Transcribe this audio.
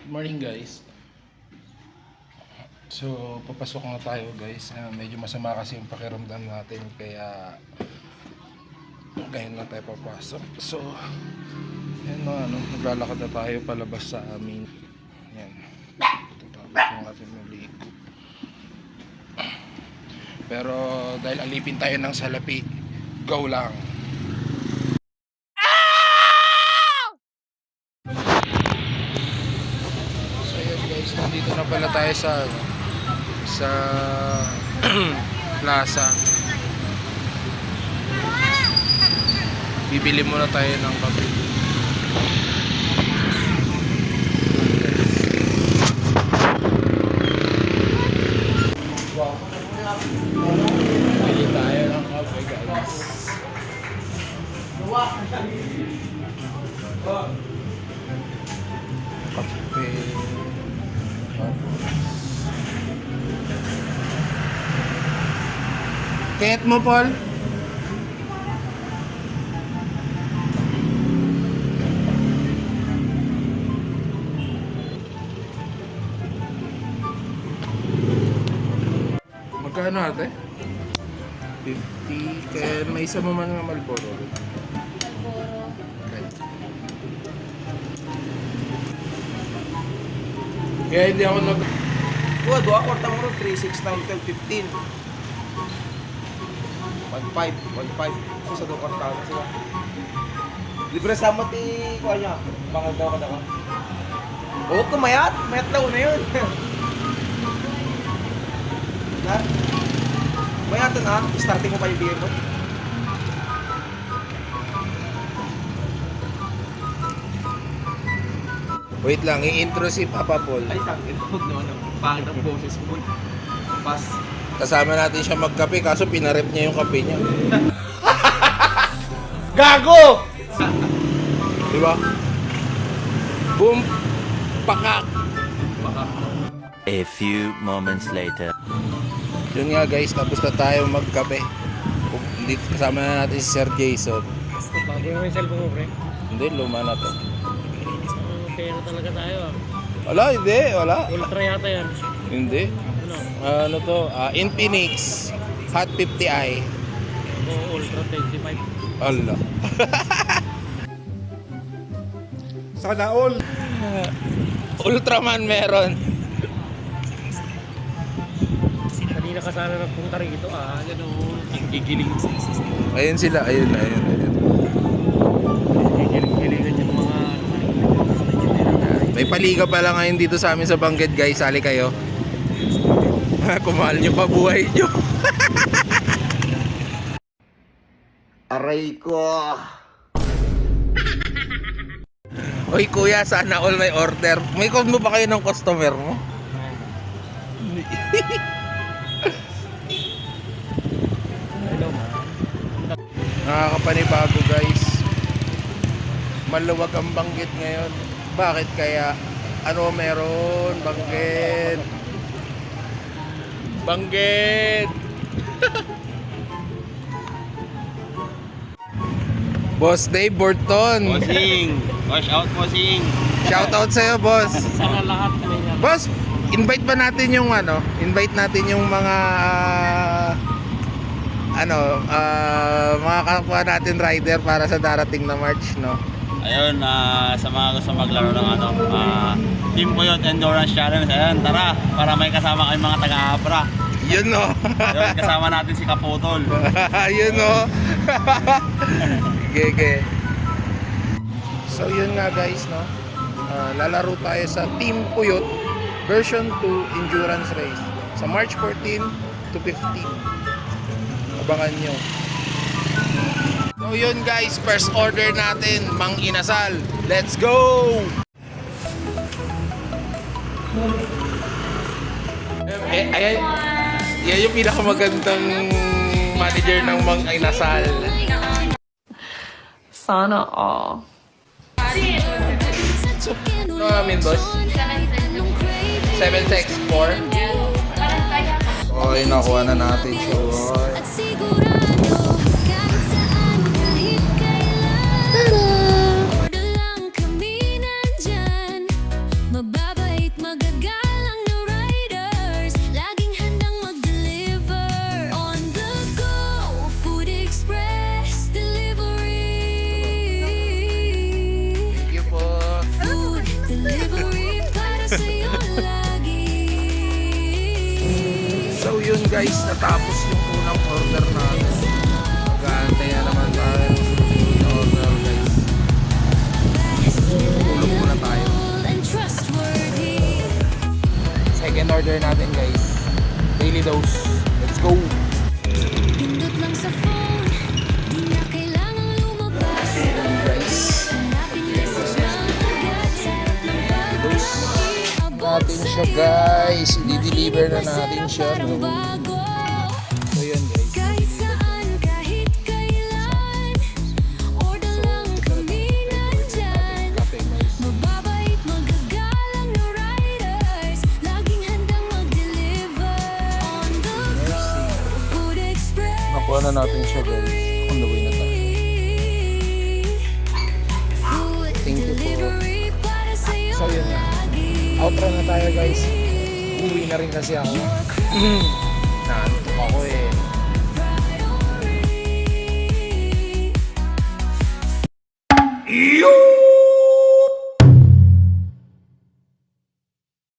Morning guys. So papasok na tayo guys. Medyo masama kasi yung pakiramdam natin kaya ngayon na tayo papasok. So yan na naglalakad na tayo palabas sa amin. Yan. Tapos yung ating maligo. Pero dahil alipin tayo ng salapi, go lang. So yun guys, nandito na pala tayo sa plaza. Bibili muna tayo ng kape. Bili tayo ng kape guys. Kape. Kahit mo, Paul? Magkano ate? 50. Kaya may isa mo man ng Marlboro. Okay. Kaya hindi ako nag... Dua, kwarta mo rin, 3, 6, 9, 12, 15. 1.5 so sa doon kwarta na sila. Libre sama ti kuha niya, mga daw ka ka. Oo, kumayat daw na yun. Ha? Mayatan ha, starting mo pa yung bigay mo. Wait lang, i-intro si Papa Paul. Ay, tangin, huwag naman ang pangit ang boses mo. Pas. Kasama natin siya magkape kaso pinarep niya yung kape niya. Gago! Diba? Boom! Pakak! A few moments later. Yun nga guys, tapos na tayo magkape. Dito kasama na natin si Sir Jason. Bago yung cellphone mo, pre. Hindi, luma na to. Pera talaga tayo ah. Wala, hindi, wala. Ultra yata yan. Hindi. Ano? Ano to? Infinix Hot 50i. O Ultra 25. Allah. Sana all. Ultraman meron. Kanina ka sana nagpunta rito ah. Yan o. Ang gigiling. Ayun sila, ayun. Gigiling-gilingan yung mga May paliga pala ngayon dito sa amin sa Bangged guys, sali kayo. Kumahal nyo pa buhay nyo. Aray ko. Oy kuya, sana all may order. May code mo ba kayo ng customer mo? Hello. Nakakapanibago guys. Maluwag ang Bangged ngayon. Bakit kaya? Ano meron? Bangged. Bangged. Boss Dave Burton. Bossing! Wash out, bossing! Shout out sa'yo, boss. Sana lahat may Boss, invite ba natin yung invite natin yung mga mga kapwa natin rider para sa darating na March, no? Ayun, sa mga gusto maglaro ng Team Coyote Endurance Challenge, ayun, tara, para may kasama kayong mga taga-Abra. Yun, no? Ayun, kasama natin si Kaputol. Yun, no? Gege. So, yun nga guys, no? Lalaro tayo sa Team Coyote version 2 endurance race sa March 14 to 15. Abangan nyo. So yun guys, first order natin, Mang Inasal. Let's go! Ayan, yan yung pinakamagandang manager ng Mang Inasal. Sana all. Ano namin boss? 764. Okay, nakuha na natin siya. At sigurado kahit saan, kahit kailan, order lang kami nandyan. Mababa guys, natapos yung unang order natin. Mag-aantay na naman tayo ng susunod na order guys. Tulog muna tayo. and trustworthy. Second order natin guys. Daily dose. Let's go! Pindot lang sa phone, di na kailangang lumabas. Guys, Hanapin message lang agad, sarap ng dose pag-abot natin siya guys. I-deliver na natin siya. parang No? bago. So yun guys. Kahit saan, kahit kailan, order lang kami nandyan. Cafe guys. Mababait, magagalang na riders, laging handang mag-deliver. On the go, Food Express. Nakuha na natin siya guys. On the way na tayo. Food Thank you po. delivery para sa'yo So yun nga. lagi. Outro na tayo guys. Uwi na rin kasi ako. Naantok ako eh.